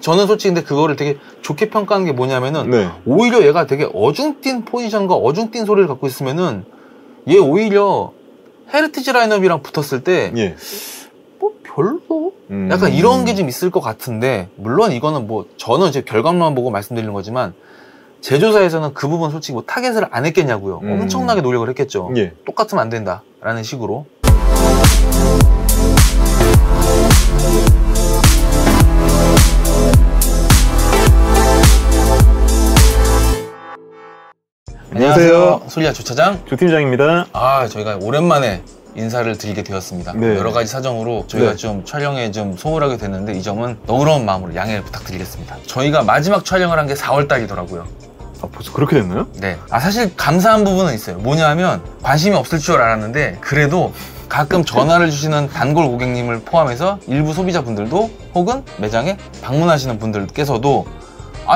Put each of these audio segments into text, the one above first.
저는 솔직히 근데 그거를 되게 좋게 평가하는 게 뭐냐면은 네. 오히려 얘가 되게 어중뛴 포지션과 어중뛴 소리를 갖고 있으면은 얘 오히려 헤리티지 라인업이랑 붙었을 때 예. 뭐 별로 약간 이런 게 좀 있을 것 같은데, 물론 이거는 뭐 저는 이제 결과만 보고 말씀드리는 거지만 제조사에서는 그 부분 솔직히 뭐 타겟을 안 했겠냐고요. 엄청나게 노력을 했겠죠. 예. 똑같으면 안 된다 라는 식으로. 안녕하세요. 솔리아 주차장 조팀장입니다. 저희가 오랜만에 인사를 드리게 되었습니다. 네. 여러 가지 사정으로 저희가 네. 좀 촬영에 좀 소홀하게 됐는데 이 점은 너그러운 마음으로 양해를 부탁드리겠습니다. 저희가 마지막 촬영을 한 게 4월 달이더라고요. 벌써 그렇게 됐나요? 네. 사실 감사한 부분은 있어요. 뭐냐면 관심이 없을 줄 알았는데 그래도 가끔 전화를 주시는 단골 고객님을 포함해서 일부 소비자분들도 혹은 매장에 방문하시는 분들께서도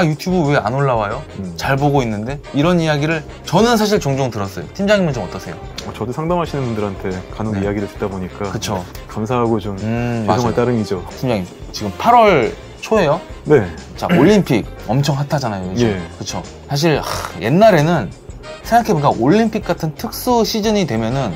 유튜브 왜 안 올라와요? 잘 보고 있는데? 이런 이야기를 저는 사실 종종 들었어요. 팀장님은 좀 어떠세요? 저도 상담하시는 분들한테 간혹 네. 이야기를 듣다 보니까 그쵸. 감사하고 좀 죄송할 맞아요. 따름이죠. 팀장님 지금 8월 초에요? 네. 자, 올림픽 엄청 핫하잖아요, 요즘. 예. 그쵸. 사실 옛날에는 생각해보니까 올림픽 같은 특수 시즌이 되면은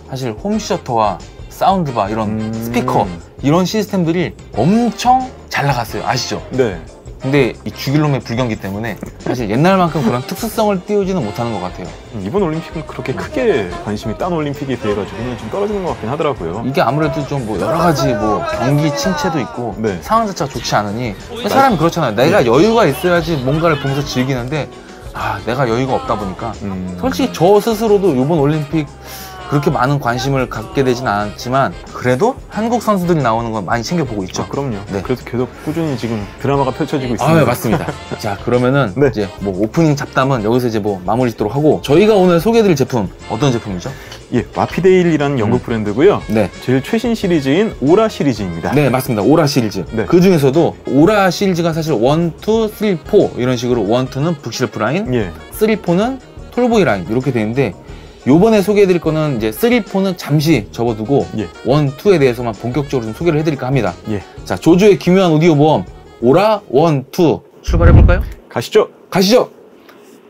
사실 홈시어터와 사운드바 이런 스피커 이런 시스템들이 엄청 잘 나갔어요. 아시죠? 네. 근데 이 죽일놈의 불경기 때문에 사실 옛날만큼 그런 특수성을 띄우지는 못하는 것 같아요. 이번 올림픽은 그렇게 크게 관심이 딴 올림픽에 비해 가지고는 좀 떨어지는 것 같긴 하더라고요. 이게 아무래도 좀 뭐 여러 가지 뭐 경기 침체도 있고 네. 상황 자체가 좋지 않으니 사람이 그렇잖아요. 내가 여유가 있어야지 뭔가를 보면서 즐기는데 내가 여유가 없다 보니까 솔직히 저 스스로도 이번 올림픽 그렇게 많은 관심을 갖게 되진 않았지만 그래도 한국 선수들이 나오는 건 많이 챙겨보고 있죠. 그럼요. 네. 그래서 계속 꾸준히 지금 드라마가 펼쳐지고 있습니다. 맞습니다. 자, 그러면은 네. 이제 뭐 오프닝 잡담은 여기서 이제 뭐 마무리 짓도록 하고, 저희가 오늘 소개해드릴 제품 어떤 제품이죠? 예, 와피데일이라는 영국 브랜드고요. 네. 제일 최신 시리즈인 오라 시리즈입니다. 네, 맞습니다. 오라 시리즈. 네. 그 중에서도 오라 시리즈가 사실 1, 2, 3, 4 이런 식으로 1, 2는 북실프 라인, 예. 3, 4는 톨보이 라인 이렇게 되는데, 요번에 소개해드릴 거는 이제 3, 4는 잠시 접어두고 예. 1, 2에 대해서만 본격적으로 좀 소개를 해드릴까 합니다. 예. 자, 조조의 기묘한 오디오 모험 오라 1, 2 출발해볼까요? 가시죠. 가시죠.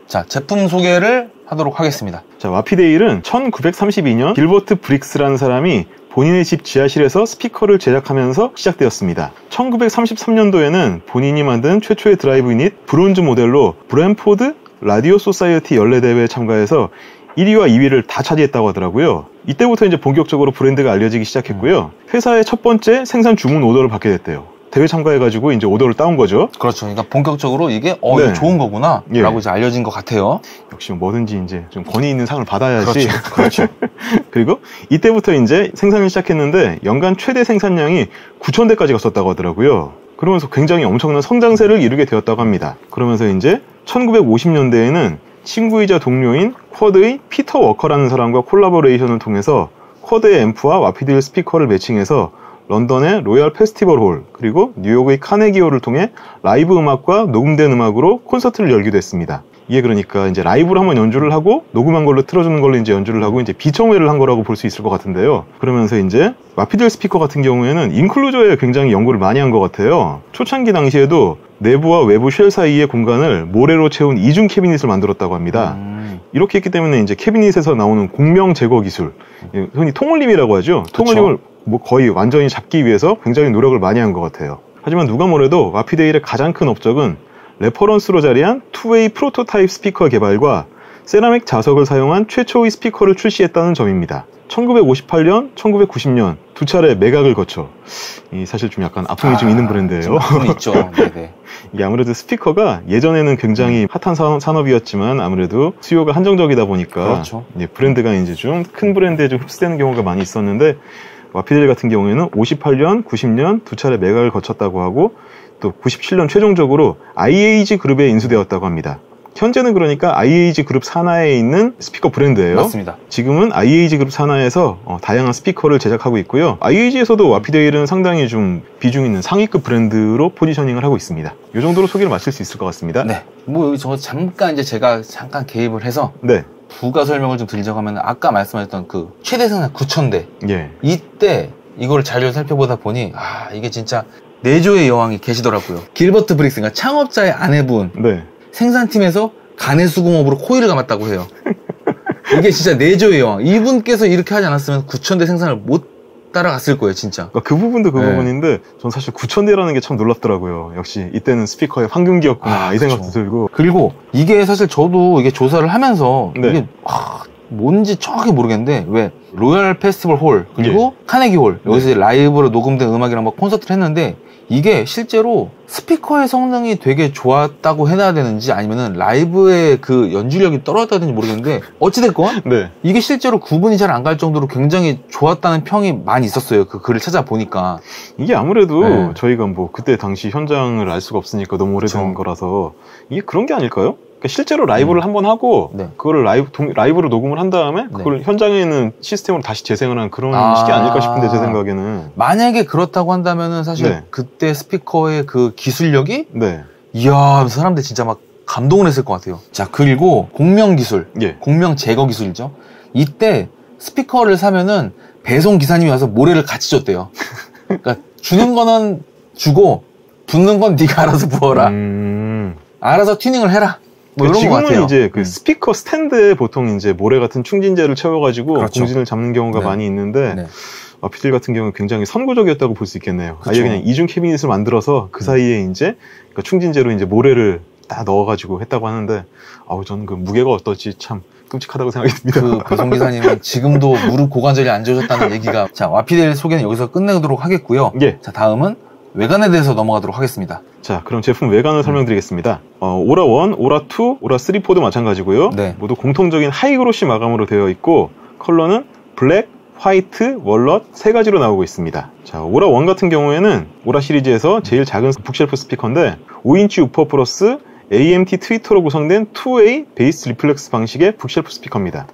자, 제품 소개를 하도록 하겠습니다. 자, 와피데일은 1932년 길버트 브릭스라는 사람이 본인의 집 지하실에서 스피커를 제작하면서 시작되었습니다. 1933년도에는 본인이 만든 최초의 드라이브 유닛 브론즈 모델로 브랜포드 라디오 소사이어티 연례대회에 참가해서 1위와 2위를 다 차지했다고 하더라고요. 이때부터 이제 본격적으로 브랜드가 알려지기 시작했고요. 회사의 첫 번째 생산 주문 오더를 받게 됐대요. 대회 참가해가지고 이제 오더를 따온 거죠. 그렇죠. 그러니까 본격적으로 이게 네. 이거 좋은 거구나 예. 라고 이제 알려진 것 같아요. 역시 뭐든지 이제 좀 권위 있는 상을 받아야지. 그렇죠. 그리고 이때부터 이제 생산을 시작했는데 연간 최대 생산량이 9,000대까지 갔었다고 하더라고요. 그러면서 굉장히 엄청난 성장세를 이루게 되었다고 합니다. 그러면서 이제 1950년대에는 친구이자 동료인 쿼드의 피터 워커라는 사람과 콜라보레이션을 통해서 쿼드의 앰프와 와피데일 스피커를 매칭해서 런던의 로얄 페스티벌 홀 그리고 뉴욕의 카네기 홀을 통해 라이브 음악과 녹음된 음악으로 콘서트를 열기도 했습니다. 이게 그러니까 이제 라이브로 한번 연주를 하고 녹음한 걸로 틀어주는 걸로 이제 연주를 하고 이제 비청회를 한 거라고 볼 수 있을 것 같은데요. 그러면서 이제 와피데일 스피커 같은 경우에는 인클루저에 굉장히 연구를 많이 한 것 같아요. 초창기 당시에도 내부와 외부 쉘 사이의 공간을 모래로 채운 이중 캐비닛을 만들었다고 합니다. 이렇게 했기 때문에 이제 캐비닛에서 나오는 공명 제거 기술, 흔히 통올림이라고 하죠. 통올림을 뭐 거의 완전히 잡기 위해서 굉장히 노력을 많이 한 것 같아요. 하지만 누가 뭐래도 와피데일의 가장 큰 업적은 레퍼런스로 자리한 투웨이 프로토타입 스피커 개발과 세라믹 자석을 사용한 최초의 스피커를 출시했다는 점입니다. 1958년, 1990년 두 차례 매각을 거쳐 사실 좀 약간 아픔이 좀 있는 브랜드예요. 아픔이 있죠. 네네. 이게 아무래도 스피커가 예전에는 굉장히 핫한 산업이었지만 아무래도 수요가 한정적이다 보니까 그렇죠. 브랜드가 이제 좀 큰 브랜드에 좀 흡수되는 경우가 많이 있었는데 와피데일 같은 경우에는 58년, 90년 두 차례 매각을 거쳤다고 하고 또 97년 최종적으로 IAG 그룹에 인수되었다고 합니다. 현재는 그러니까 IAG 그룹 산하에 있는 스피커 브랜드예요. 맞습니다. 지금은 IAG 그룹 산하에서 다양한 스피커를 제작하고 있고요. IAG에서도 와피데일은 상당히 좀 비중 있는 상위급 브랜드로 포지셔닝을 하고 있습니다. 이 정도로 소개를 마칠 수 있을 것 같습니다. 네. 뭐 여기 잠깐 이제 제가 개입을 해서 네. 부가 설명을 좀 드리자고 하면 아까 말씀하셨던 그 최대 생산 9,000대 예. 이때 이걸 자료를 살펴보다 보니 이게 진짜 내조의 여왕이 계시더라고요. 길버트 브릭스, 그러니까 창업자의 아내분, 네. 생산팀에서 가내수공업으로 코일을 감았다고 해요. 이게 진짜 내조의 여왕. 이분께서 이렇게 하지 않았으면 9,000대 생산을 못 따라갔을 거예요, 진짜. 그 부분도 그 네. 부분인데 전 사실 9,000대라는 게 참 놀랍더라고요. 역시 이때는 스피커의 황금기였구나 이 생각도 그쵸. 들고. 그리고 이게 사실 저도 이게 조사를 하면서 네. 이게 뭔지 정확히 모르겠는데 왜 로얄 페스티벌 홀 그리고 카네기 홀 여기서 이제 라이브로 녹음된 음악이랑 막 콘서트를 했는데 이게 실제로 스피커의 성능이 되게 좋았다고 해놔야 되는지 아니면은 라이브의 그 연주력이 떨어졌다야 되는지 모르겠는데 어찌됐건 네. 이게 실제로 구분이 잘 안 갈 정도로 굉장히 좋았다는 평이 많이 있었어요. 그 글을 찾아보니까. 이게 아무래도 네. 저희가 뭐 그때 당시 현장을 알 수가 없으니까 너무 오래된 그쵸. 거라서 이게 그런 게 아닐까요? 그러니까 실제로 라이브를 한번 하고 네. 그거를 라이브로 녹음을 한 다음에 그걸 현장에 있는 시스템으로 다시 재생을 한 그런 식이 아닐까 싶은데 제 생각에는. 만약에 그렇다고 한다면은 사실 네. 그때 스피커의 그 기술력이 네. 이야 사람들 진짜 막 감동을 했을 것 같아요. 자 그리고 공명 기술, 예. 공명 제거 기술이죠. 이때 스피커를 사면은 배송 기사님이 와서 모래를 같이 줬대요. 그러니까 주는 거는 주고 붓는 건 네가 알아서 부어라. 알아서 튜닝을 해라. 뭐 이런 거 지금은 같아요. 이제 그 스피커 스탠드에 보통 이제 모래 같은 충진재를 채워가지고 그렇죠. 공진을 잡는 경우가 네. 많이 있는데 네. 와피들 같은 경우는 굉장히 선구적이었다고 볼 수 있겠네요. 그쵸. 아예 그냥 이중 캐비닛을 만들어서 그 사이에 이제 그러니까 충진재로 이제 모래를 딱 넣어가지고 했다고 하는데 아우 저는 그 무게가 어떨지 참 끔찍하다고 생각이 듭니다. 그 배송 기사님은 지금도 무릎 고관절이 안 좋아졌다는 얘기가 자 와피델 소개는 여기서 끝내도록 하겠고요. 예. 자 다음은 외관에 대해서 넘어가도록 하겠습니다. 자, 그럼 제품 외관을 설명드리겠습니다. 오라 1, 오라 2, 오라 3, 4도 마찬가지고요. 네. 모두 공통적인 하이그로시 마감으로 되어 있고 컬러는 블랙, 화이트, 월넛 세 가지로 나오고 있습니다. 자, 오라 1 같은 경우에는 오라 시리즈에서 제일 작은 북쉘프 스피커인데 5인치 우퍼 플러스 AMT 트위터로 구성된 2A 베이스 리플렉스 방식의 북쉘프 스피커입니다.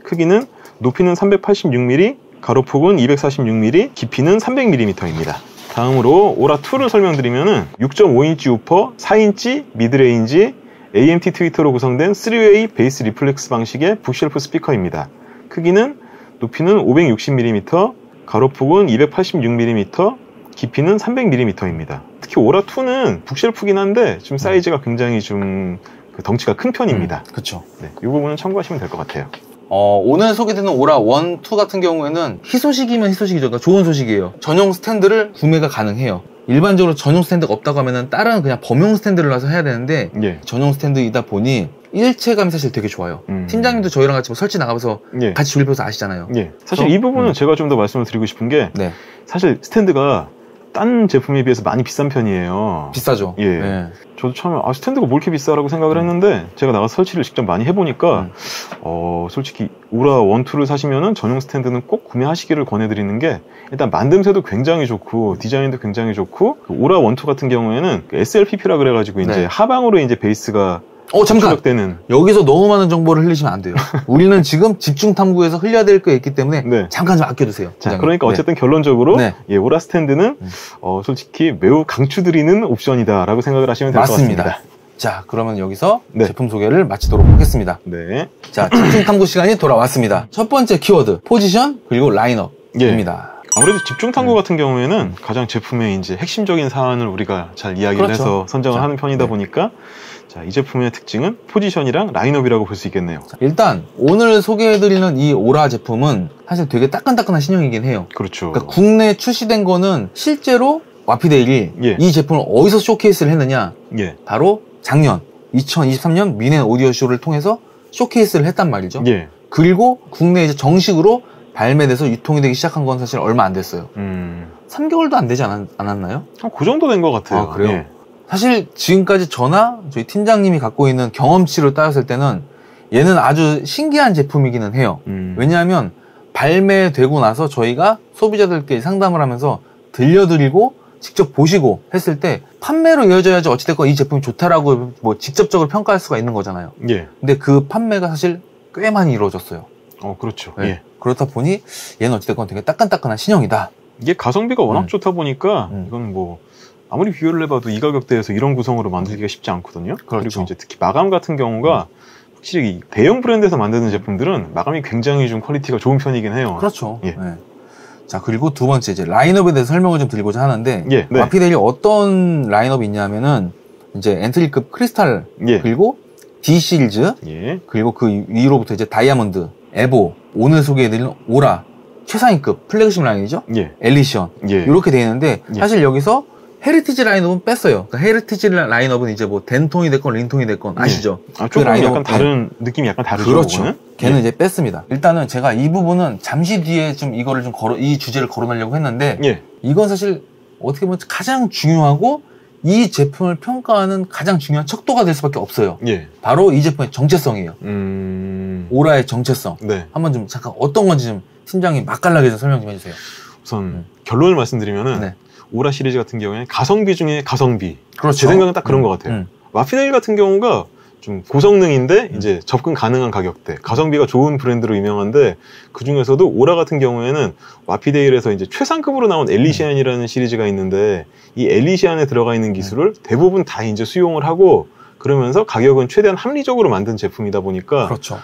크기는 높이는 386mm, 가로폭은 246mm, 깊이는 300mm입니다. 다음으로 오라 2를 설명드리면은 6.5인치 우퍼, 4인치 미드레인지, AMT 트위터로 구성된 3웨이 베이스 리플렉스 방식의 북쉘프 스피커입니다. 크기는 높이는 560mm, 가로폭은 286mm, 깊이는 300mm입니다. 특히 오라 2는 북쉘프긴 한데 좀 사이즈가 굉장히 좀 덩치가 큰 편입니다. 그렇죠. 네, 이 부분은 참고하시면 될 것 같아요. 오늘 소개되는 오라 1, 2 같은 경우에는 희소식이면 희소식이죠. 그러니까 좋은 소식이에요. 전용 스탠드를 구매가 가능해요. 일반적으로 전용 스탠드가 없다고 하면은 다른 그냥 범용 스탠드를 놔서 해야 되는데 예. 전용 스탠드이다 보니 일체감이 사실 되게 좋아요. 팀장님도 저희랑 같이 뭐 설치 나가면서 예. 같이 조립해서 아시잖아요. 예. 사실 이 부분은 제가 좀 더 말씀을 드리고 싶은 게 네. 사실 스탠드가 딴 제품에 비해서 많이 비싼 편이에요. 비싸죠. 예. 네. 저도 처음에 스탠드가 뭐 이렇게 비싸라고 생각을 했는데 제가 나가서 설치를 직접 많이 해보니까 솔직히 오라 1, 2를 사시면은 전용 스탠드는 꼭 구매하시기를 권해드리는 게 일단 만듦새도 굉장히 좋고 디자인도 굉장히 좋고 그 오라 1, 2 같은 경우에는 그 SLPP라 그래가지고 이제 네. 하방으로 이제 베이스가 잠깐! 출력되는 여기서 너무 많은 정보를 흘리시면 안 돼요. 우리는 지금 집중 탐구에서 흘려야 될 게 있기 때문에 네. 잠깐 좀 아껴두세요. 자, 팀장님. 그러니까 네. 어쨌든 결론적으로 네. 예, 오라 스탠드는 솔직히 매우 강추드리는 옵션이다라고 생각을 하시면 될 것 맞습니다. 같습니다. 자, 그러면 여기서 네. 제품 소개를 마치도록 하겠습니다. 네. 자, 집중 탐구 시간이 돌아왔습니다. 첫 번째 키워드, 포지션, 그리고 라인업입니다. 아무래도 집중 탐구 같은 경우에는 가장 제품의 이제 핵심적인 사안을 우리가 잘 이야기를 그렇죠. 해서 선정을 자, 하는 편이다 네. 보니까 자, 이 제품의 특징은 포지션이랑 라인업이라고 볼 수 있겠네요. 일단 오늘 소개해드리는 이 오라 제품은 사실 되게 따끈따끈한 신형이긴 해요. 그렇죠. 그러니까 국내에 출시된 거는 실제로 와피데일이 예. 이 제품을 어디서 쇼케이스를 했느냐? 예. 바로 작년 2023년 미넨 오디오 쇼를 통해서 쇼케이스를 했단 말이죠. 예. 그리고 국내에 이제 정식으로 발매돼서 유통이 되기 시작한 건 사실 얼마 안 됐어요. 3개월도 안 되지 않았나요? 그 정도 된 것 같아요. 아, 그래요? 예. 사실 지금까지 저나 저희 팀장님이 갖고 있는 경험치로 따졌을 때는 얘는 아주 신기한 제품이기는 해요. 왜냐하면 발매되고 나서 저희가 소비자들께 상담을 하면서 들려드리고 직접 보시고 했을 때 판매로 이어져야지 어찌됐건 이 제품이 좋다라고 뭐 직접적으로 평가할 수가 있는 거잖아요. 예. 근데 그 판매가 사실 꽤 많이 이루어졌어요. 그렇죠. 네. 예. 그렇다 보니 얘는 어찌됐건 되게 따끈따끈한 신형이다. 이게 가성비가 워낙 좋다 보니까 음. 이건 뭐 아무리 비교를 해봐도 이 가격대에서 이런 구성으로 만들기가 쉽지 않거든요. 그렇죠. 그리고 이제 특히 마감 같은 경우가 확실히 이 대형 브랜드에서 만드는 제품들은 마감이 굉장히 좀 퀄리티가 좋은 편이긴 해요. 그렇죠. 예. 네. 자, 그리고 두 번째 이제 라인업에 대해서 설명을 좀 드리고자 하는데 예, 네. 와피데일이 어떤 라인업이 있냐면은 이제 엔트리급 크리스탈 예. 그리고 D 시리즈 예. 그리고 그 위로부터 이제 다이아몬드, 에보, 오늘 소개해드리는 오라 최상위급 플래그십 라인이죠. 예. 엘리시언 예. 이렇게 되어 있는데 예. 사실 여기서 헤리티지 라인업은 뺐어요. 그러니까 헤리티지 라인업은 이제 뭐 덴통이 됐건 린통이 됐건 아시죠? 아, 그 조금 라인업은- 약간 다른 느낌이 약간 다르죠. 그렇죠. 그거는? 걔는 예. 이제 뺐습니다. 일단은 제가 이 부분은 잠시 뒤에 좀 이거를 좀 이 주제를 거론하려고 했는데 예. 이건 사실 어떻게 보면 가장 중요하고 이 제품을 평가하는 가장 중요한 척도가 될 수밖에 없어요. 예. 바로 이 제품의 정체성이에요. 오라의 정체성. 네. 한번 좀 잠깐 어떤 건지 좀 팀장이 맛깔나게 좀 설명 좀 해주세요. 우선 결론을 말씀드리면은 네. 오라 시리즈 같은 경우에는 가성비 중에 가성비. 그렇죠. 제 생각은 딱 그런 것 같아요. 와피데일 같은 경우가 좀 고성능인데 이제 접근 가능한 가격대, 가성비가 좋은 브랜드로 유명한데 그 중에서도 오라 같은 경우에는 와피데일에서 이제 최상급으로 나온 엘리시안이라는 시리즈가 있는데 이 엘리시안에 들어가 있는 기술을 대부분 다 이제 수용을 하고 그러면서 가격은 최대한 합리적으로 만든 제품이다 보니까 그렇죠.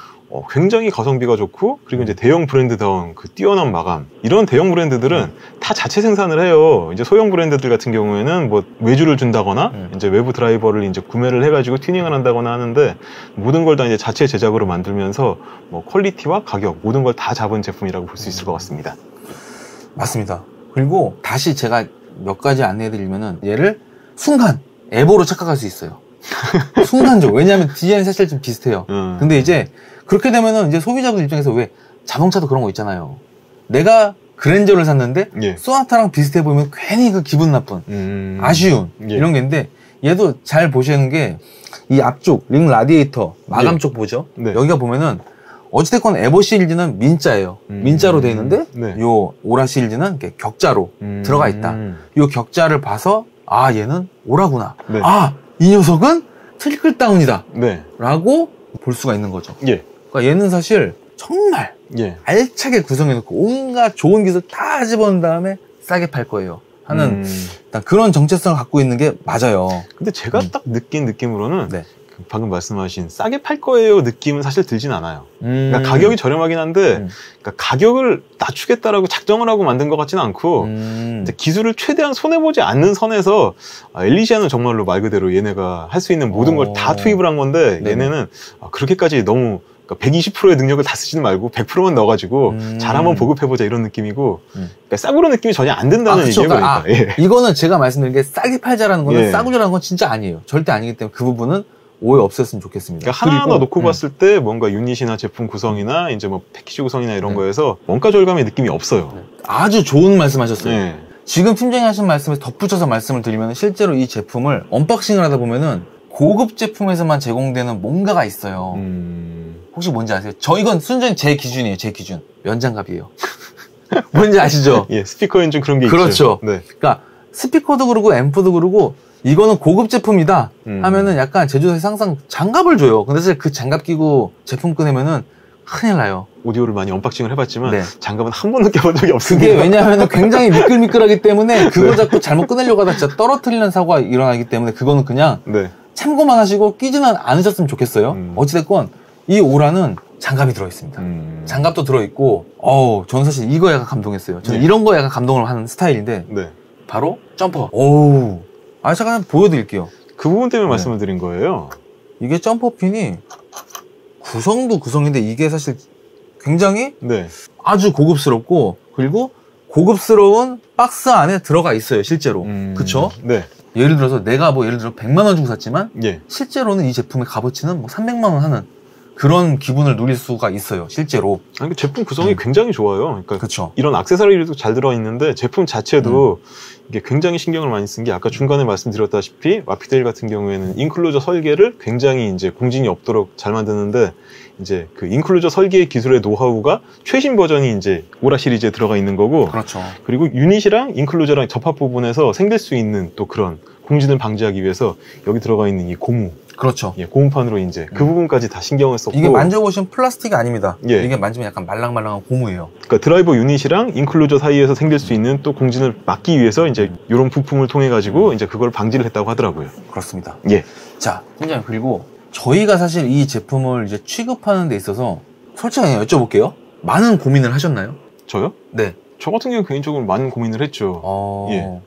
굉장히 가성비가 좋고 그리고 이제 대형 브랜드다운 그 뛰어난 마감 이런 대형 브랜드들은 다 자체 생산을 해요. 이제 소형 브랜드들 같은 경우에는 뭐 외주를 준다거나 이제 외부 드라이버를 이제 구매를 해가지고 튜닝을 한다거나 하는데 모든 걸 다 이제 자체 제작으로 만들면서 뭐 퀄리티와 가격 모든 걸 다 잡은 제품이라고 볼 수 있을 것 같습니다. 맞습니다. 그리고 다시 제가 몇 가지 안내해드리면은 얘를 순간 에보로 착각할 수 있어요. 순간적으로. 왜냐하면 디자인이 사실 좀 비슷해요. 근데 이제 그렇게 되면은 이제 소비자분 입장에서 왜 자동차도 그런 거 있잖아요. 내가 그랜저를 샀는데 예. 소나타랑 비슷해 보이면 괜히 그 기분 나쁜 아쉬운 예. 이런 게 있는데 얘도 잘 보시는 게 이 앞쪽 링 라디에이터 마감 예. 쪽 보죠. 네. 여기가 보면은 어찌됐건 에보 시리즈는 민자예요. 민자로 되어 있는데 네. 요 오라 시리즈는 이렇게 격자로 들어가 있다. 요 격자를 봐서 아 얘는 오라구나. 네. 아 이 녀석은 트리클 다운이다. 네. 라고 볼 수가 있는 거죠. 예. 그러니까 얘는 사실 정말 예. 알차게 구성해놓고 온갖 좋은 기술 다 집어넣은 다음에 싸게 팔 거예요. 하는 일단 그런 정체성을 갖고 있는 게 맞아요. 근데 제가 딱 느낀 느낌으로는 네. 그 방금 말씀하신 싸게 팔 거예요 느낌은 사실 들진 않아요. 그러니까 가격이 저렴하긴 한데 그러니까 가격을 낮추겠다라고 작정을 하고 만든 것 같지는 않고 이제 기술을 최대한 손해보지 않는 선에서 엘리시아는 정말로 말 그대로 얘네가 할 수 있는 모든 걸 다 투입을 한 건데 네네. 얘네는 그렇게까지 너무 120%의 능력을 다 쓰지는 말고 100%만 넣어가지고 잘 한번 보급해보자 이런 느낌이고 그러니까 싸구려 느낌이 전혀 안 든다는 그쵸. 얘기예요. 그러니까. 예. 이거는 제가 말씀드린 게 싸게 팔자라는 거는 예. 싸구려라는 건 진짜 아니에요. 절대 아니기 때문에 그 부분은 오해 없었으면 좋겠습니다. 그러니까 하나하나 놓고 봤을 때 뭔가 유닛이나 제품 구성이나 이제 뭐 패키지 구성이나 이런 거에서 원가 절감의 느낌이 없어요. 아주 좋은 말씀하셨어요. 예. 지금 팀장이 하신 말씀에 덧붙여서 말씀을 드리면 실제로 이 제품을 언박싱을 하다 보면은 고급 제품에서만 제공되는 뭔가가 있어요. 혹시 뭔지 아세요? 이건 순전히 제 기준이에요. 제 기준. 면장갑이에요. 뭔지 아시죠? 예, 스피커엔 좀 그런 게 그렇죠. 있죠. 네. 그러니까 스피커도 그러고 앰프도 그러고 이거는 고급 제품이다 하면은 약간 제조사에서 항상 장갑을 줘요. 근데 사실 그 장갑 끼고 제품 꺼내면은 큰일 나요. 오디오를 많이 언박싱을 해봤지만 네. 장갑은 한 번도 껴본 적이 없습니다. 그게 왜냐하면 굉장히 미끌미끌하기 때문에 그거 자꾸 잘못 꺼내려고 하다 진짜 떨어뜨리는 사고가 일어나기 때문에 그거는 그냥 네. 참고만 하시고 끼지는 않으셨으면 좋겠어요. 어찌됐건 이 오라는 장갑이 들어있습니다. 장갑도 들어있고 저는 사실 이거 약간 감동했어요. 저는 네. 이런 거 약간 감동을 하는 스타일인데 네. 바로 점퍼. 잠깐 보여드릴게요. 그 부분 때문에 네. 말씀을 드린 거예요. 이게 점퍼 핀이 구성도 구성인데 이게 사실 굉장히 네. 아주 고급스럽고 그리고 고급스러운 박스 안에 들어가 있어요. 실제로. 그쵸? 네. 예를 들어서 내가 예를 들어 100만 원 주고 샀지만 예. 실제로는 이 제품의 값어치는 300만 원 하는 그런 기분을 누릴 수가 있어요. 실제로. 아니, 제품 구성이 굉장히 좋아요. 그러니까 그렇죠. 이런 액세서리도 잘 들어있는데 제품 자체도 이게 굉장히 신경을 많이 쓴 게 아까 중간에 말씀드렸다시피 와피데일 같은 경우에는 인클루저 설계를 굉장히 이제 공진이 없도록 잘 만드는데 이제 그 인클루저 설계 기술의 노하우가 최신 버전이 이제 오라 시리즈에 들어가 있는 거고 그렇죠. 그리고 유닛이랑 인클루저랑 접합 부분에서 생길 수 있는 또 그런 공진을 방지하기 위해서 여기 들어가 있는 이 고무 그렇죠. 예, 고무판으로 이제 그 부분까지 다 신경을 썼고 이게 만져보시면 플라스틱이 아닙니다. 예. 이게 만지면 약간 말랑말랑한 고무예요. 그러니까 드라이버 유닛이랑 인클루저 사이에서 생길 수 있는 또 공진을 막기 위해서 이제 이런 부품을 통해 가지고 이제 그걸 방지를 했다고 하더라고요. 그렇습니다. 예. 자, 팀장님 그리고 저희가 사실 이 제품을 이제 취급하는 데 있어서 솔직하게 여쭤볼게요. 많은 고민을 하셨나요? 저요? 네. 저 같은 경우는 개인적으로 많은 고민을 했죠. 예.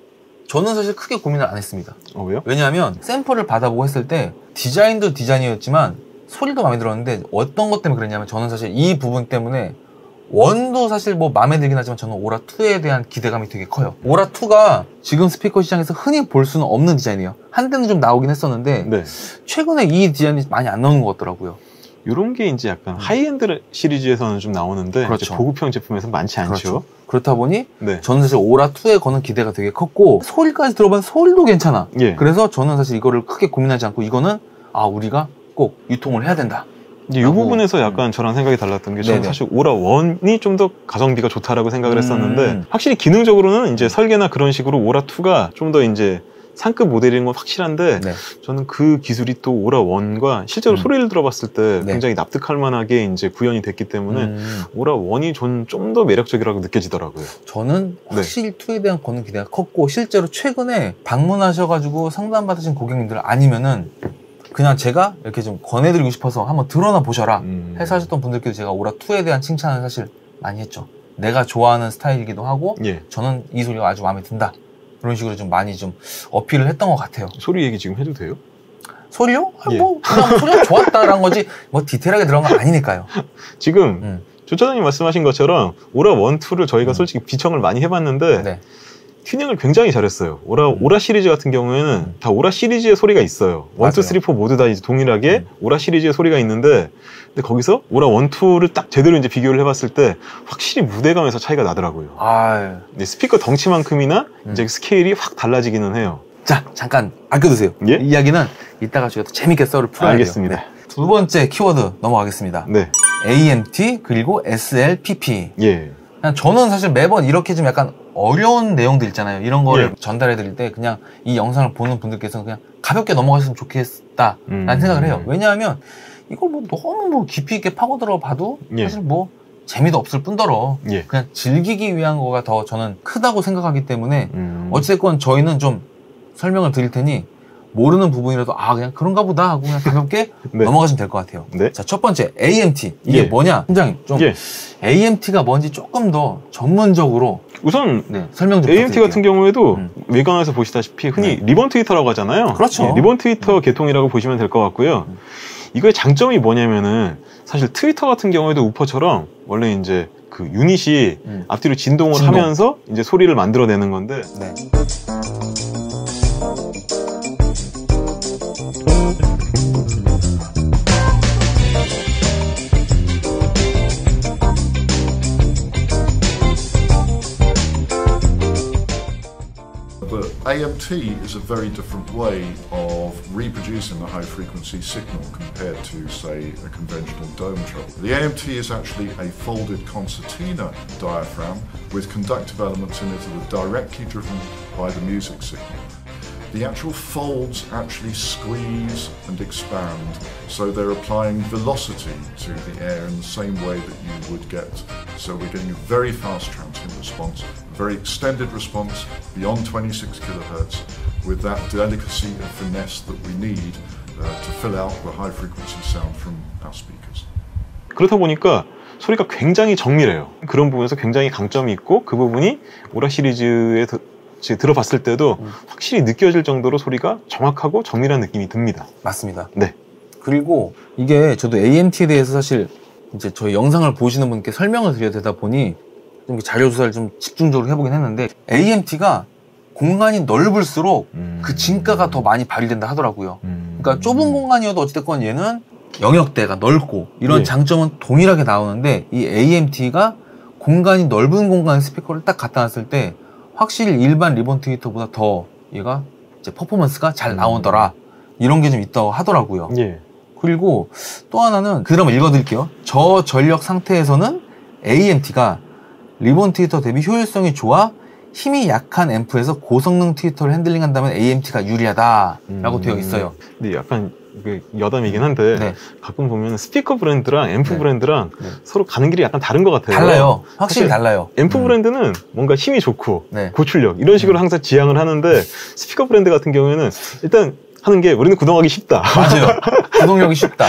저는 사실 크게 고민을 안 했습니다. 왜요? 왜냐하면 샘플을 받아보고 했을 때 디자인도 디자인이었지만 소리도 마음에 들었는데 어떤 것 때문에 그랬냐면 저는 사실 이 부분 때문에 원도 사실 뭐 마음에 들긴 하지만 저는 오라2에 대한 기대감이 되게 커요. 오라2가 지금 스피커 시장에서 흔히 볼 수는 없는 디자인이에요. 한때는 좀 나오긴 했었는데 네. 최근에 이 디자인이 많이 안 나오는 것 같더라고요. 이런 게 이제 약간 하이엔드 시리즈에서는 좀 나오는데 그렇죠. 이제 고급형 제품에서는 많지 않죠. 그렇죠. 그렇다 보니 네. 저는 사실 오라2에 거는 기대가 되게 컸고 소리까지 들어봤는데 소리도 괜찮아. 예. 그래서 저는 사실 이거를 크게 고민하지 않고 이거는 우리가 꼭 유통을 해야 된다. 이제 이 부분에서 약간 저랑 생각이 달랐던 게 저는 네네. 사실 오라1이 좀 더 가성비가 좋다라고 생각을 했었는데 확실히 기능적으로는 이제 설계나 그런 식으로 오라2가 좀 더 이제 상급 모델인 건 확실한데 네. 저는 그 기술이 또 오라1과 실제로 소리를 들어봤을 때 네. 굉장히 납득할 만하게 이제 구현이 됐기 때문에 오라1이 좀 더 매력적이라고 느껴지더라고요. 저는 확실히 2에 대한 거는 기대가 컸고 실제로 최근에 방문하셔가지고 상담받으신 고객님들 아니면은 그냥 제가 이렇게 좀 권해드리고 싶어서 한번 들어나 보셔라 해서 하셨던 분들께도 제가 오라2에 대한 칭찬을 사실 많이 했죠. 내가 좋아하는 스타일이기도 하고 예. 저는 이 소리가 아주 마음에 든다. 그런 식으로 좀 많이 좀 어필을 했던 것 같아요. 소리 얘기 지금 해도 돼요? 소리요? 예. 뭐 그냥 소리가 좋았다라는 거지 뭐 디테일하게 들어간 건 아니니까요. 지금 조차장님 말씀하신 것처럼 오라1, 2를 저희가 솔직히 비청을 많이 해봤는데 네. 튜닝을 굉장히 잘했어요. 오라 시리즈 같은 경우에는 다 오라 시리즈의 소리가 있어요. 1, 2, 3, 4 모두 다 이제 동일하게 오라 시리즈의 소리가 있는데 근데 거기서 오라 1, 2를 딱 제대로 이제 비교를 해봤을 때 확실히 무대감에서 차이가 나더라고요. 근데 스피커 덩치만큼이나 이제 스케일이 확 달라지기는 해요. 자, 잠깐 아껴두세요. 예? 이 이야기는 이따가 저희가 또 재밌게 썰을 풀어야 알겠습니다. 돼요. 네. 두 번째 키워드 넘어가겠습니다. 네. AMT 그리고 SLPP. 예. 그냥 저는 사실 매번 이렇게 좀 약간 어려운 내용들 있잖아요. 이런 거를 예. 전달해 드릴 때 그냥 이 영상을 보는 분들께서는 그냥 가볍게 넘어가셨으면 좋겠다라는 생각을 해요. 왜냐하면 이걸 뭐 너무 뭐 깊이 있게 파고 들어봐도 예. 사실 뭐 재미도 없을 뿐더러 예. 그냥 즐기기 위한 거가 더 저는 크다고 생각하기 때문에 어찌됐건 저희는 좀 설명을 드릴 테니 모르는 부분이라도 그냥 그런가 보다 하고 그냥 가볍게 네. 넘어가시면 될 것 같아요. 네. 자, 첫 번째 AMT. 이게 예. 뭐냐? 팀장님 좀 예. AMT가 뭔지 조금 더 전문적으로 우선 설명 좀 AMT 부탁드릴게요. 같은 경우에도 외관에서 보시다시피 흔히 리본 트위터라고 하잖아요. 그렇죠. 예, 리본 트위터 계통이라고 보시면 될 것 같고요. 이거의 장점이 뭐냐면은 사실 트위터 같은 경우에도 우퍼처럼 원래 이제 그 유닛이 앞뒤로 진동을 하면서 이제 소리를 만들어내는 건데 네. But AMT is a very different way of reproducing a high frequency signal compared to, say, a conventional dome treble. The AMT is actually a folded concertina diaphragm with conductive elements in it that are directly driven by the music signal. The actual folds actually squeeze and expand, so they're applying velocity to the air in the same way that you would get. So we're getting a very fast transient response, a very extended response beyond 26 kilohertz, with that delicacy and finesse that we need to fill out the high frequency sound from our speakers. 그렇다 보니까 소리가 굉장히 정밀해요. 그런 부분에서 굉장히 강점이 있고 그 부분이 오라 시리즈에 들어봤을 때도 확실히 느껴질 정도로 소리가 정확하고 정밀한 느낌이 듭니다. 맞습니다. 네. 그리고 이게 저도 AMT에 대해서 사실 이제 저희 영상을 보시는 분께 설명을 드려야 되다 보니 좀 자료 조사를 좀 집중적으로 해보긴 했는데 AMT가 공간이 넓을수록 그 진가가 더 많이 발휘된다 하더라고요. 그러니까 좁은 공간이어도 어찌됐건 얘는 영역대가 넓고 이런 예. 장점은 동일하게 나오는데 이 AMT가 공간이 넓은 공간에 스피커를 딱 갖다 놨을 때 확실히 일반 리본 트위터보다 더 얘가 이제 퍼포먼스가 잘 나오더라. 이런 게 좀 있다고 하더라고요. 예. 그리고 또 하나는 그대로 한번 읽어드릴게요. 저전력 상태에서는 AMT가 리본 트위터 대비 효율성이 좋아 힘이 약한 앰프에서 고성능 트위터를 핸들링한다면 AMT가 유리하다라고 되어 있어요. 근데 약간 여담이긴 한데 네. 가끔 보면 스피커 브랜드랑 앰프 네. 브랜드랑 네. 서로 가는 길이 약간 다른 것 같아요. 달라요. 확실히 사실 달라요. 앰프 브랜드는 뭔가 힘이 좋고 네. 고출력 이런 식으로 항상 지향을 하는데 스피커 브랜드 같은 경우에는 일단 하는 게 우리는 구동하기 쉽다. 맞아요. 구동력이 쉽다.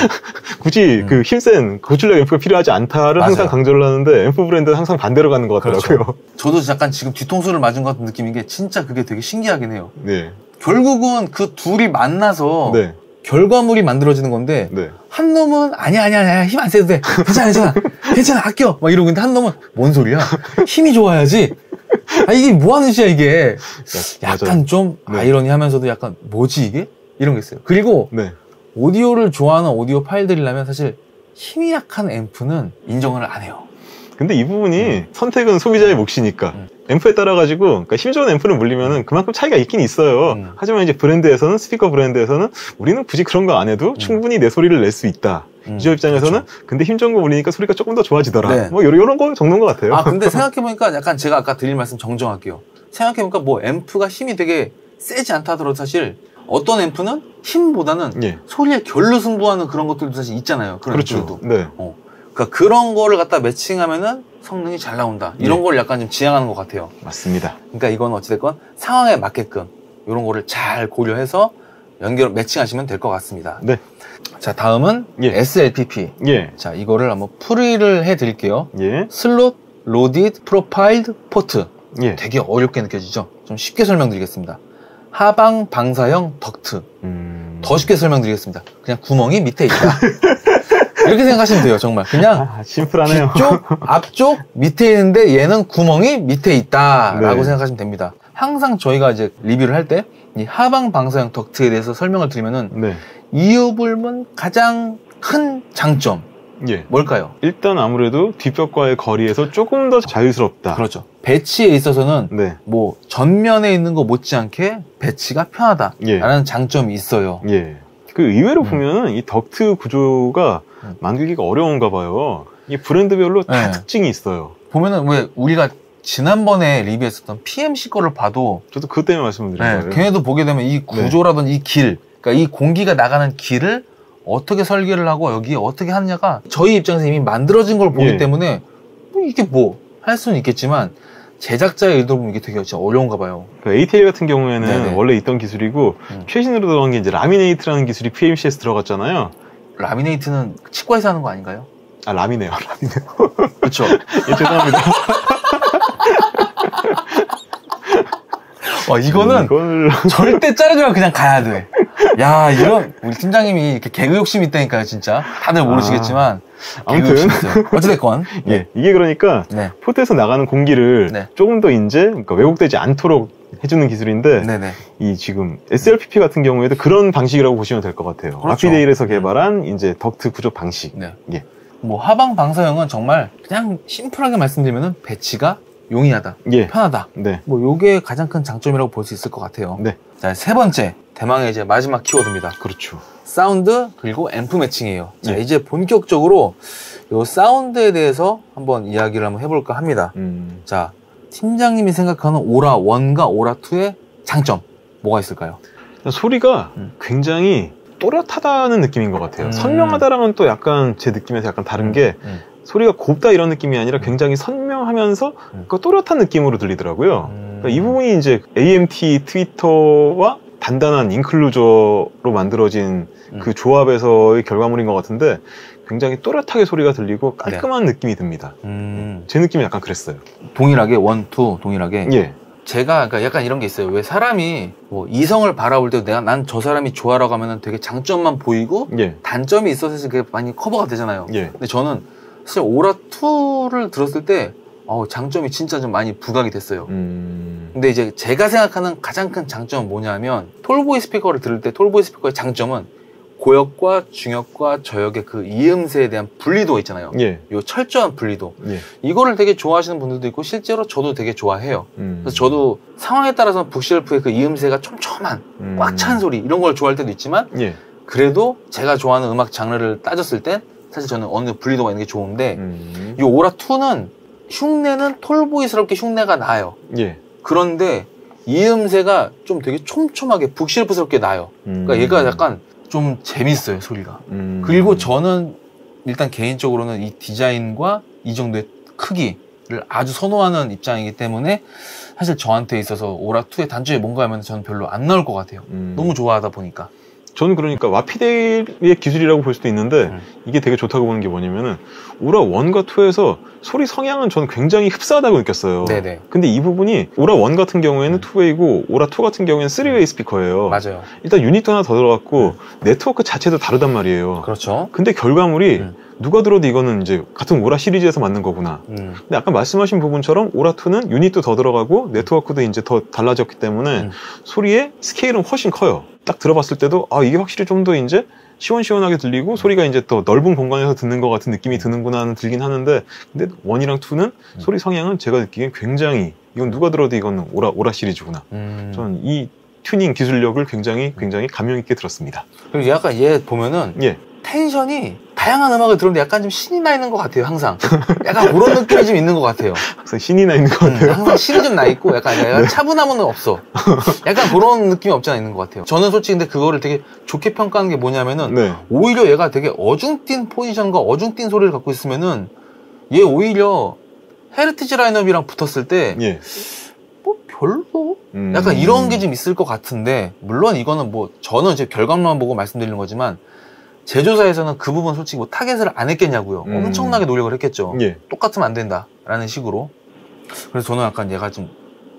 굳이 그 힘센 고출력 앰프가 필요하지 않다를 맞아요. 항상 강조를 하는데 앰프 브랜드는 항상 반대로 가는 것 같더라고요. 그렇죠. 저도 약간 지금 뒤통수를 맞은 것 같은 느낌인 게 진짜 그게 되게 신기하긴 해요. 네. 결국은 그 둘이 만나서 네. 결과물이 만들어지는 건데 네. 한 놈은 아니야 힘 안 세도 돼 괜찮아 아껴 막 이러고 있는데 한 놈은 뭔 소리야 힘이 좋아야지 이게 뭐 하는 짓이야 이게 약간 맞아요. 좀 네. 아이러니하면서도 약간 뭐지 이게 이런 게 있어요. 그리고 네. 오디오를 좋아하는 오디오 파일들이라면 사실 힘이 약한 앰프는 인정을 안 해요. 근데 이 부분이 선택은 소비자의 몫이니까 앰프에 따라 가지고 그러니까 힘 좋은 앰프를 물리면은 그만큼 차이가 있긴 있어요. 하지만 이제 브랜드에서는 스피커 브랜드에서는 우리는 굳이 그런 거 안 해도 충분히 내 소리를 낼 수 있다. 유저 입장에서는 그렇죠. 근데 힘 좋은 거 물리니까 소리가 조금 더 좋아지더라. 네. 뭐 이런 거 적는 것 같아요. 근데 생각해보니까 약간 제가 아까 드릴 말씀 정정할게요. 생각해보니까 뭐 앰프가 힘이 되게 세지 않다 하더라도 사실 어떤 앰프는 힘보다는 예. 소리의 결로 승부하는 그런 것들도 사실 있잖아요. 그런 그렇죠. 앰프들도. 네. 그러니까 그런 거를 갖다 매칭하면은 성능이 잘 나온다. 이런 네. 걸 약간 좀 지향하는 것 같아요. 맞습니다. 그러니까 이건 어찌됐건 상황에 맞게끔 이런 거를 잘 고려해서 매칭하시면 될 것 같습니다. 네. 자, 다음은 예. SLPP. 예. 자, 이거를 한번 풀이를 해드릴게요. 예. 슬롯 로디드 프로파일드 포트. 예. 되게 어렵게 느껴지죠? 좀 쉽게 설명드리겠습니다. 하방 방사형 덕트. 더 쉽게 설명드리겠습니다. 그냥 구멍이 밑에 있다. 이렇게 생각하시면 돼요, 정말. 그냥 심플하네요. 뒤쪽, 앞쪽, 밑에 있는데 얘는 구멍이 밑에 있다라고 네. 생각하시면 됩니다. 항상 저희가 이제 리뷰를 할 때 이 하방 방사형 덕트에 대해서 설명을 드리면은 네. 이어불문 가장 큰 장점 예. 뭘까요? 일단 아무래도 뒷벽과의 거리에서 조금 더 자유스럽다. 그렇죠. 배치에 있어서는 네. 뭐 전면에 있는 거 못지않게 배치가 편하다라는 예. 장점이 있어요. 예. 그 의외로 보면은 이 덕트 구조가 만들기가 어려운가 봐요. 이 브랜드별로 다 네. 특징이 있어요. 보면은 왜 우리가 지난번에 리뷰했었던 PMC 거를 봐도 저도 그것 때문에 말씀을 드린 거예요. 걔네도 보게 되면 이 구조라든지 이 길, 그러니까 이 공기가 나가는 길을 어떻게 설계를 하고 여기에 어떻게 하느냐가 저희 입장에서 이미 만들어진 걸 보기 예. 때문에 이게 뭐 할 수는 있겠지만 제작자의 의도를 보면 이게 되게 진짜 어려운가 봐요. 그 ATL 같은 경우에는 네네. 원래 있던 기술이고 최신으로 들어간 게 이제 라미네이트라는 기술이 PMC에서 들어갔잖아요. 라미네이트는 치과에서 하는 거 아닌가요? 아, 라미네요. 라미네요. 그렇죠. 예, 죄송합니다. 이거는 이걸 절대 자르지 말고 그냥 가야 돼. 야, 이런 우리 팀장님이 이렇게 개그 욕심이 있다니까요, 진짜. 다들 모르시겠지만 개그 아무튼 욕심 있어요. 어찌됐건. 예, 이게 그러니까 네. 포트에서 나가는 공기를 네. 조금 더 이제 그러니까 왜곡되지 않도록 해주는 기술인데 네네. 이 지금 SLPP 같은 경우에도 그런 방식이라고 보시면 될 것 같아요. 그렇죠. 아피데일에서 개발한 이제 덕트 구조 방식. 네. 예. 뭐 하방 방사형은 정말 그냥 심플하게 말씀드리면은 배치가 용이하다, 예. 편하다. 네. 뭐 요게 가장 큰 장점이라고 볼 수 있을 것 같아요. 네. 자, 세 번째 대망의 이제 마지막 키워드입니다. 그렇죠. 사운드 그리고 앰프 매칭이에요. 자, 예. 이제 본격적으로 요 사운드에 대해서 한번 이야기를 한번 해볼까 합니다. 자, 팀장님이 생각하는 오라 1과 오라 2의 장점 뭐가 있을까요? 소리가 굉장히 또렷하다는 느낌인 것 같아요. 선명하다랑은 또 약간 제 느낌에서 약간 다른 게 소리가 곱다 이런 느낌이 아니라 굉장히 선명하면서 그 또렷한 느낌으로 들리더라고요. 그러니까 이 부분이 이제 AMT 트위터와 단단한 인클루저로 만들어진 그 조합에서의 결과물인 것 같은데 굉장히 또렷하게 소리가 들리고 깔끔한 느낌이 듭니다. 제 느낌이 약간 그랬어요. 동일하게 1, 2 동일하게. 예. 제가 그러니까 약간 이런 게 있어요. 왜 사람이 뭐 이성을 바라볼 때도 내가 난 저 사람이 좋아라고 하면은 되게 장점만 보이고 예. 단점이 있어서 그게 많이 커버가 되잖아요. 예. 근데 저는 사실 오라 2를 들었을 때 장점이 진짜 좀 많이 부각이 됐어요. 근데 이제 제가 생각하는 가장 큰 장점은 뭐냐면 톨보이 스피커를 들을 때 톨보이 스피커의 장점은 고역과 중역과 저역의 그 이음새에 대한 분리도가 있잖아요. 예. 요 철저한 분리도. 예. 이거를 되게 좋아하시는 분들도 있고 실제로 저도 되게 좋아해요. 그래서 저도 상황에 따라서 북쉘프의 그 이음새가 촘촘한 꽉 찬 소리 이런 걸 좋아할 때도 있지만 예. 그래도 제가 좋아하는 음악 장르를 따졌을 땐 사실 저는 어느 정도 분리도가 있는 게 좋은데 이 오라2는 흉내는 톨보이스럽게 흉내가 나요. 예. 그런데 이음새가 좀 되게 촘촘하게 북쉘프스럽게 나요. 그러니까 얘가 약간 좀 재밌어요, 소리가. 그리고 저는 일단 개인적으로는 이 디자인과 이 정도의 크기를 아주 선호하는 입장이기 때문에 사실 저한테 있어서 오라2의 단점이 뭔가 하면 저는 별로 안 나올 것 같아요. 너무 좋아하다 보니까. 저는 그러니까 와피델의 기술이라고 볼 수도 있는데 이게 되게 좋다고 보는 게 뭐냐면은 오라 1과 2에서 소리 성향은 저는 굉장히 흡사하다고 느꼈어요. 네네. 근데 이 부분이 오라 1 같은 경우에는 2웨이고 오라 2 같은 경우에는 3웨이 스피커예요. 맞아요. 일단 유닛도 하나 더 들어갔고 네트워크 자체도 다르단 말이에요. 그렇죠. 근데 결과물이 누가 들어도 이거는 이제 같은 오라 시리즈에서 만든 거구나. 근데 아까 말씀하신 부분처럼 오라2는 유닛도 더 들어가고 네트워크도 이제 더 달라졌기 때문에 소리의 스케일은 훨씬 커요. 딱 들어봤을 때도 아 이게 확실히 좀 더 이제 시원시원하게 들리고 소리가 이제 더 넓은 공간에서 듣는 것 같은 느낌이 드는구나 들긴 하는데 근데 1이랑 2는 소리 성향은 제가 느끼기엔 굉장히 이건 누가 들어도 이건 오라 시리즈구나. 저는 이 튜닝 기술력을 굉장히 감명 있게 들었습니다. 그리고 약간 얘 보면은 예. 텐션이 다양한 음악을 들었는데 약간 좀 신이 나 있는 것 같아요. 항상 약간 그런 느낌이 좀 있는 것 같아요. 항상 신이 나 있는 것 같아요. 항상 신이 좀 나 있고 약간 네. 차분함은 없어. 약간 그런 느낌이 없지 않아 있는 것 같아요. 저는 솔직히 근데 그거를 되게 좋게 평가하는 게 뭐냐면은 네. 오히려 얘가 되게 어중뛴 포지션과 어중뛴 소리를 갖고 있으면은 얘 오히려 헤리티지 라인업이랑 붙었을 때 예. 뭐 별로 약간 이런 게 좀 있을 것 같은데 물론 이거는 뭐 저는 이제 결과만 보고 말씀드리는 거지만 제조사에서는 그 부분 솔직히 뭐 타겟을 안 했겠냐고요. 엄청나게 노력을 했겠죠. 예. 똑같으면 안 된다라는 식으로. 그래서 저는 약간 얘가 좀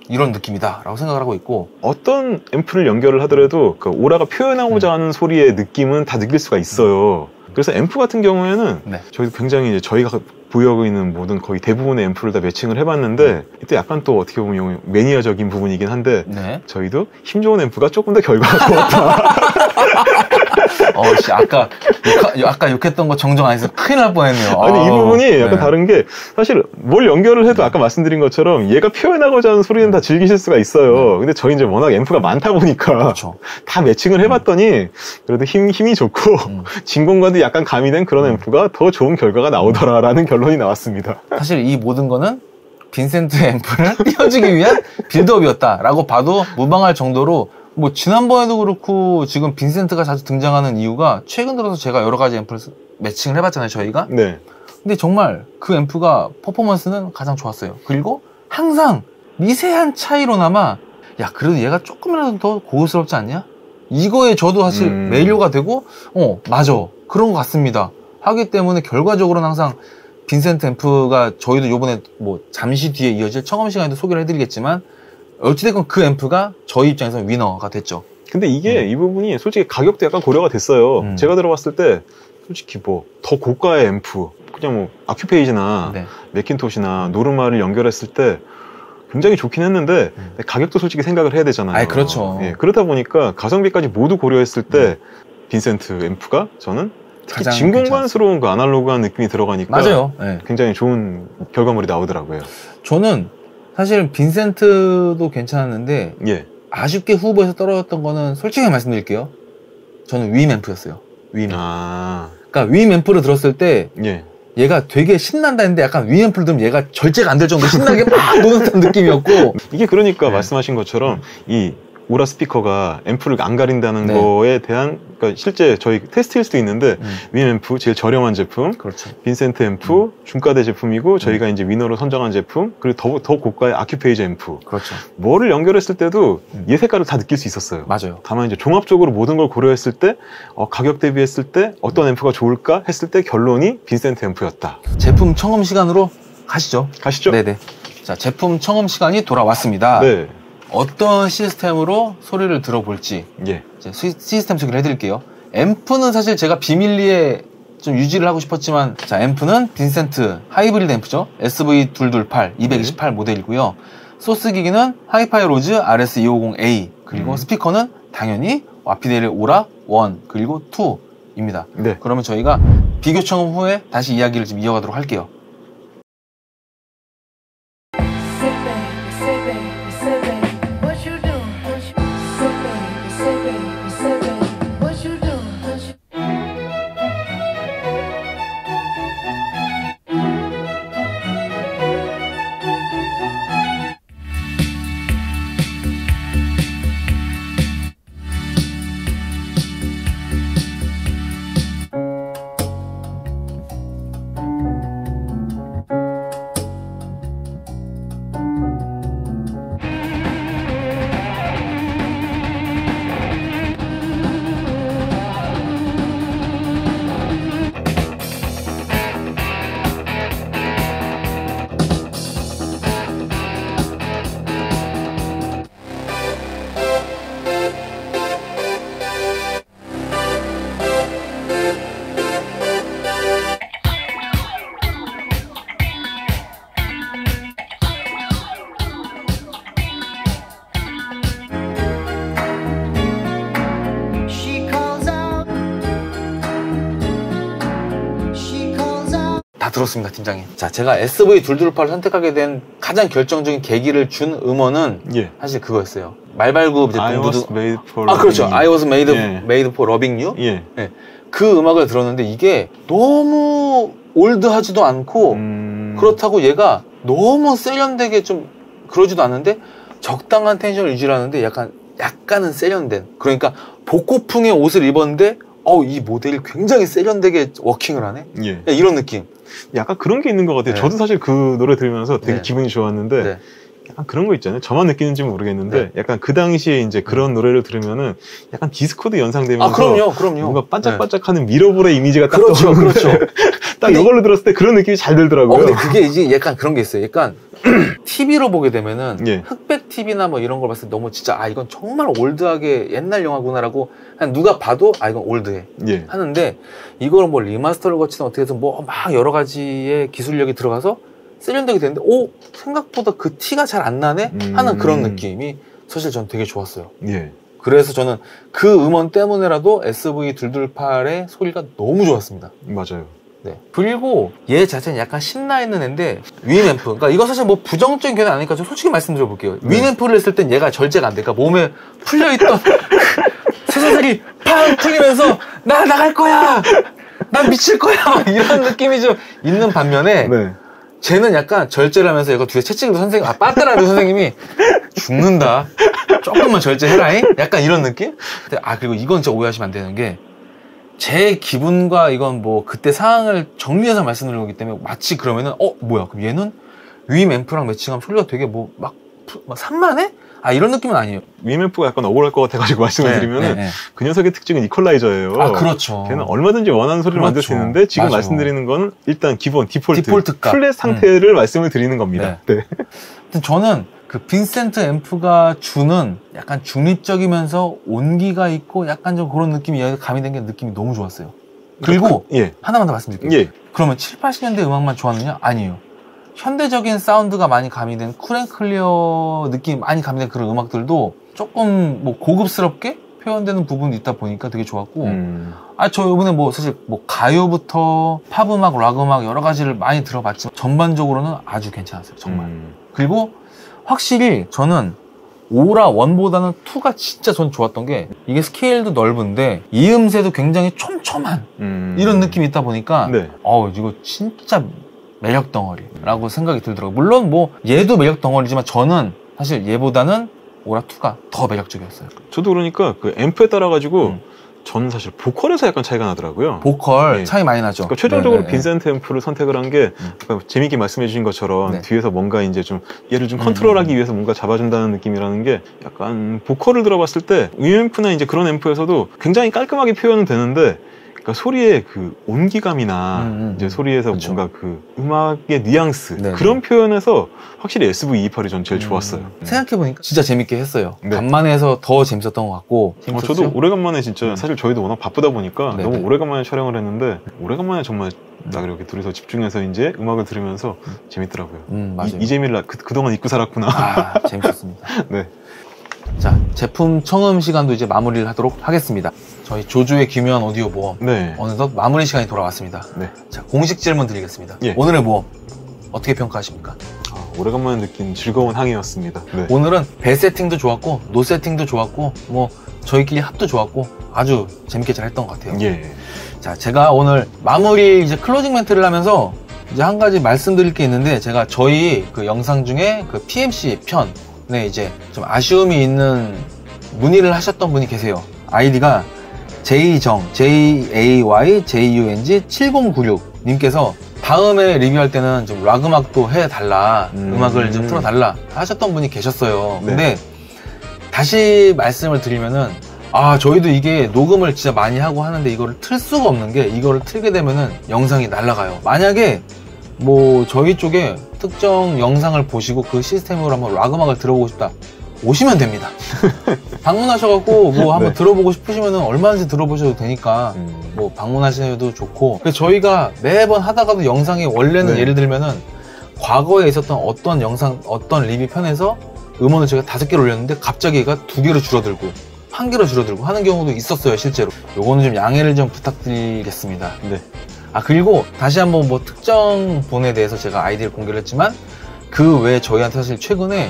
이런 느낌이다라고 생각을 하고 있고 어떤 앰프를 연결을 하더라도 그 오라가 표현하고자 하는 소리의 느낌은 다 느낄 수가 있어요. 그래서 앰프 같은 경우에는 네. 저희도 굉장히 이제 저희가 보유하고 있는 모든 거의 대부분의 앰프를 다 매칭을 해봤는데 이때 약간 또 어떻게 보면 매니아적인 부분이긴 한데 네. 저희도 힘 좋은 앰프가 조금 더 결과가 좋았다. 아까 욕했던 거 정정 안 해서 큰일 날 뻔했네요. 아니 이 부분이 약간 네. 다른 게 사실 뭘 연결을 해도 아까 말씀드린 것처럼 얘가 표현하고자 하는 소리는 다 즐기실 수가 있어요. 근데 저희 이제 워낙 앰프가 많다 보니까 그렇죠. 다 매칭을 해봤더니 그래도 힘이 좋고 진공과도 약간 가미된 그런 앰프가 더 좋은 결과가 나오더라라는 결론이 나왔습니다. 사실 이 모든 거는 빈센트 앰프를 띄워주기 위한 빌드업이었다라고 봐도 무방할 정도로 뭐 지난번에도 그렇고 지금 빈센트가 자주 등장하는 이유가 최근 들어서 제가 여러 가지 앰프를 매칭을 해봤잖아요 저희가. 네. 근데 정말 그 앰프가 퍼포먼스는 가장 좋았어요. 그리고 항상 미세한 차이로나마 야 그래도 얘가 조금이라도 더 고급스럽지 않냐? 이거에 저도 사실 매료가 되고 맞아 그런 것 같습니다 하기 때문에 결과적으로는 항상 빈센트 앰프가 저희도 요번에 뭐 잠시 뒤에 이어질 청음 시간에도 소개를 해드리겠지만 어찌됐건 그 앰프가 저희 입장에서 위너가 됐죠. 근데 이게 이 부분이 솔직히 가격도 약간 고려가 됐어요. 제가 들어봤을 때 솔직히 뭐 더 고가의 앰프 그냥 뭐 아큐페이지나 네. 매킨토시나 노르마를 연결했을 때 굉장히 좋긴 했는데 가격도 솔직히 생각을 해야 되잖아요. 아이, 그렇죠. 예, 그러다 보니까 가성비까지 모두 고려했을 때 빈센트 앰프가 저는 특히 가장 진공관스러운 그 아날로그한 느낌이 들어가니까 맞아요. 네. 굉장히 좋은 결과물이 나오더라고요. 저는 사실 빈센트도 괜찮았는데 예. 아쉽게 후보에서 떨어졌던 거는 솔직히 말씀드릴게요. 저는 윈 앰프였어요. 윈. 아, 그러니까 윈 앰프를 들었을 때 예. 얘가 되게 신난다 했는데 약간 윈 앰프를 들으면 얘가 절제가 안 될 정도로 신나게 막 노는 듯한 느낌이었고 이게 그러니까 네. 말씀하신 것처럼 이 오라 스피커가 앰프를 안 가린다는 네. 거에 대한 그러니까 실제 저희 테스트일 수도 있는데 윈 앰프 제일 저렴한 제품 그렇죠. 빈센트 앰프 중가대 제품이고 저희가 이제 위너로 선정한 제품 그리고 더 고가의 아큐페이지 앰프 그렇죠. 뭐를 연결했을 때도 얘 색깔을 다 느낄 수 있었어요. 맞아요. 다만 이제 종합적으로 모든 걸 고려했을 때 가격 대비했을 때 어떤 앰프가 좋을까 했을 때 결론이 빈센트 앰프였다. 제품 청음 시간으로 가시죠. 가시죠? 네네. 자, 제품 청음 시간이 돌아왔습니다. 네. 어떤 시스템으로 소리를 들어볼지 예. 이제 시스템 소개를 해드릴게요. 앰프는 사실 제가 비밀리에 좀 유지를 하고 싶었지만 자 앰프는 빈센트 하이브리드 앰프죠. SV228 228 모델이고요. 소스 기기는 하이파이 로즈 RS250A 그리고 스피커는 당연히 와피델의 오라 1 그리고 2입니다. 네. 그러면 저희가 비교 청음 후에 다시 이야기를 좀 이어가도록 할게요. Say baby, what you doing? Say baby, what you doing? 들었습니다, 팀장님. 자, 제가 SV 둘둘파를 선택하게 된 가장 결정적인 계기를 준 음원은 예. 사실 그거였어요. 말발굽 이제 I was 동두두. made for 아, 그렇죠. loving I was made, 예. made for loving you. you. 예. 네. 그 음악을 들었는데 이게 너무 올드하지도 않고 그렇다고 얘가 너무 세련되게 좀 그러지도 않는데 적당한 텐션을 유지하는데 약간은 세련된, 그러니까 복고풍의 옷을 입었는데 이 모델이 굉장히 세련되게 워킹을 하네? 예. 이런 느낌. 약간 그런 게 있는 것 같아요. 네. 저도 사실 그 노래 들으면서 되게 네. 기분이 좋았는데 네. 약간 그런 거 있잖아요. 저만 느끼는지 모르겠는데 네. 약간 그 당시에 이제 그런 노래를 들으면은 약간 디스코도 연상되면서 아, 그럼요. 뭔가 반짝반짝하는 미러볼의 이미지가 딱 그렇죠, 떠오르는데 그렇죠. 딱 이걸로 들었을 때 그런 느낌이 잘 들더라고요. 근데 그게 이제 약간 그런 게 있어요. 약간 TV로 보게 되면은 예. 흑백 TV나 뭐 이런 걸 봤을 때 너무 진짜 이건 정말 올드하게 옛날 영화구나라고 그냥 누가 봐도 이건 올드해 예. 하는데, 이걸 뭐 리마스터를 거치든 어떻게 해서 뭐 막 여러 가지의 기술력이 들어가서 세련되게 되는데 생각보다 그 티가 잘 안 나네 하는 그런 느낌이 사실 전 되게 좋았어요. 예. 그래서 저는 그 음원 때문에라도 SV 둘둘팔의 소리가 너무 좋았습니다. 맞아요. 네. 그리고 얘 자체는 약간 신나 있는 애인데 위앰프, 그러니까 이거 사실 뭐 부정적인 견해 아니니까 좀 솔직히 말씀드려볼게요. 네. 위앰프를 했을 땐 얘가 절제가 안 돼. 그러니까 몸에 풀려있던 쇠사슬이 팡 풀리면서 나 나갈 거야, 난 미칠 거야 이런 느낌이 좀 있는 반면에 네. 쟤는 약간 절제를 하면서 이거 뒤에 채찍으로 선생님, 빠따라도 선생님이 죽는다, 조금만 절제해라잉, 약간 이런 느낌? 근데 그리고 이건 진짜 오해하시면 안 되는 게, 제 기분과 이건 뭐 그때 상황을 정리해서 말씀드리는 거기 때문에 마치 그러면은 뭐야, 그럼 얘는 위임 앰프랑 매칭하면 소리가 되게 뭐 막 산만해? 이런 느낌은 아니에요. 위앰프가 약간 억울할 것 같아가지고 말씀을 드리면은 네. 그 녀석의 특징은 이퀄라이저예요. 그렇죠. 걔는 얼마든지 원하는 소리를 만들 수 그렇죠. 있는데 지금 맞아요. 말씀드리는 건 일단 기본 디폴트 디폴트값. 플랫 상태를 말씀을 드리는 겁니다. 네. 하여튼 저는 그 빈센트 앰프가 주는 약간 중립적이면서 온기가 있고 약간 좀 그런 느낌이 여기가 가미된 게 느낌이 너무 좋았어요. 그리고 예. 하나만 더 말씀드릴게요. 예. 그러면 7, 80년대 음악만 좋았느냐? 아니에요. 현대적인 사운드가 많이 가미된 쿨앤클리어 느낌 많이 가미된 그런 음악들도 조금 뭐 고급스럽게 표현되는 부분이 있다 보니까 되게 좋았고, 저 이번에 뭐 사실 뭐 가요부터 팝음악, 락음악 여러 가지를 많이 들어봤지만 전반적으로는 아주 괜찮았어요, 정말. 그리고 확실히 저는 오라 1보다는 2가 진짜 전 좋았던 게, 이게 스케일도 넓은데 이음새도 굉장히 촘촘한 이런 느낌이 있다 보니까 네. 이거 진짜 매력 덩어리라고 생각이 들더라고요. 물론 뭐 얘도 매력 덩어리지만 저는 사실 얘보다는 오라 2가 더 매력적이었어요. 저도 그러니까 그 앰프에 따라 가지고 저는 사실 보컬에서 약간 차이가 나더라고요. 보컬 네. 차이 많이 나죠. 그러니까 최종적으로 네네네. 빈센트 앰프를 선택을 한 게 재밌게 말씀해 주신 것처럼 네. 뒤에서 뭔가 이제 좀 얘를 좀 컨트롤하기 위해서 뭔가 잡아준다는 느낌이라는 게, 약간 보컬을 들어봤을 때 위앰프나 이제 그런 앰프에서도 굉장히 깔끔하게 표현은 되는데, 그러니까 소리의 그 온기감이나 이제 소리에서 그쵸. 뭔가 그 음악의 뉘앙스, 네네. 그런 표현에서 확실히 SV228이 전 제일 좋았어요. 생각해보니까 진짜 재밌게 했어요. 네. 간만에 해서 더 재밌었던 것 같고. 저도 재밌었죠? 오래간만에 진짜 사실 저희도 워낙 바쁘다 보니까 네네. 너무 오래간만에 촬영을 했는데, 오래간만에 정말 딱 이렇게 둘이서 집중해서 이제 음악을 들으면서 재밌더라고요. 맞아요. 이재미를 그동안 잊고 살았구나. 재밌었습니다. 네. 자, 제품 청음 시간도 이제 마무리를 하도록 하겠습니다. 저희 조조의 기묘한 오디오 모험. 네. 어느덧 마무리 시간이 돌아왔습니다. 네. 자, 공식 질문 드리겠습니다. 예. 오늘의 모험 어떻게 평가하십니까? 오래간만에 느낀 즐거운 항해였습니다. 네. 오늘은 배 세팅도 좋았고 노 세팅도 좋았고 뭐 저희끼리 합도 좋았고 아주 재밌게 잘 했던 것 같아요. 예. 자, 제가 오늘 마무리 이제 클로징 멘트를 하면서 이제 한 가지 말씀드릴 게 있는데, 제가 저희 그 영상 중에 그 PMC 편에 이제 좀 아쉬움이 있는 문의를 하셨던 분이 계세요. 아이디가 JJung 7096님께서 다음에 리뷰할 때는 좀 락 음악도 해달라, 음악을 좀 틀어달라 하셨던 분이 계셨어요. 네. 근데 다시 말씀을 드리면은, 저희도 이게 녹음을 진짜 많이 하고 하는데 이거를 틀 수가 없는 게, 이거를 틀게 되면은 영상이 날아가요. 만약에 뭐 저희 쪽에 특정 영상을 보시고 그 시스템으로 한번 락 음악을 들어보고 싶다, 오시면 됩니다. 방문하셔갖고 뭐 한번 네. 들어보고 싶으시면은 얼마든지 들어보셔도 되니까 뭐 방문하셔도 좋고. 그래서 저희가 매번 하다가도 영상이 원래는 네. 예를 들면은 과거에 있었던 어떤 영상, 어떤 리뷰 편에서 음원을 제가 5개를 올렸는데 갑자기 얘가 2개로 줄어들고 1개로 줄어들고 하는 경우도 있었어요, 실제로. 요거는 좀 양해를 좀 부탁드리겠습니다. 네. 아, 그리고 다시 한번 뭐 특정 분에 대해서 제가 아이디를 공개를 했지만 그 외에 저희한테 사실 최근에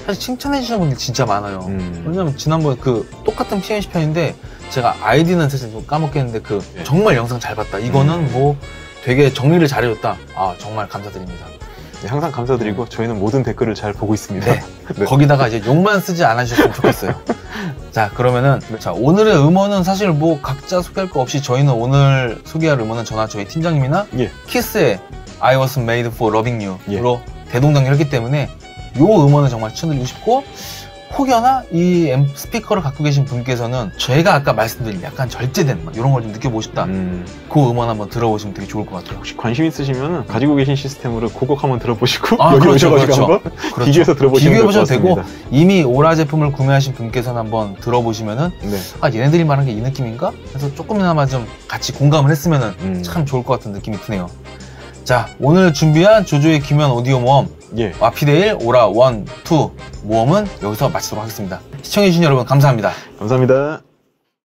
사실 칭찬해 주시는 분들이 진짜 많아요. 왜냐면 지난번에 그 똑같은 PNC 편인데 제가 아이디는 사실 좀 까먹겠는데 그 네. 정말 영상 잘 봤다. 이거는 뭐 되게 정리를 잘해줬다. 아, 정말 감사드립니다. 네, 항상 감사드리고 저희는 모든 댓글을 잘 보고 있습니다. 네. 거기다가 이제 욕만 쓰지 않으셨으면 좋겠어요. 자, 그러면은 자, 오늘의 음원은 사실 뭐 각자 소개할 거 없이 저희는 오늘 소개할 음원은 저나 저희 팀장님이나 예. 키스의 I was made for loving you로 예. 대동단결했기 때문에 요 음원을 정말 추천드리고 싶고, 혹여나 이 스피커를 갖고 계신 분께서는 제가 아까 말씀드린 약간 절제된 이런 걸 좀 느껴보고 싶다. 그 음원 한번 들어보시면 되게 좋을 것 같아요. 혹시 관심 있으시면 가지고 계신 시스템으로 그 곡 한번 들어보시고 아, 여기 그렇죠, 오셔가지고 그렇죠. 한번 비교해서 들어보시면 비교해보셔도 될 것 되고, 같습니다. 이미 오라 제품을 구매하신 분께서는 한번 들어보시면은 네. 아, 얘네들이 말한 게 이 느낌인가? 그래서 조금이나마 좀 같이 공감을 했으면은 참 좋을 것 같은 느낌이 드네요. 자, 오늘 준비한 조조의 기묘한 오디오 모험 예. 와피데일 오라 1, 2 모험은 여기서 마치도록 하겠습니다. 시청해주신 여러분 감사합니다. 감사합니다.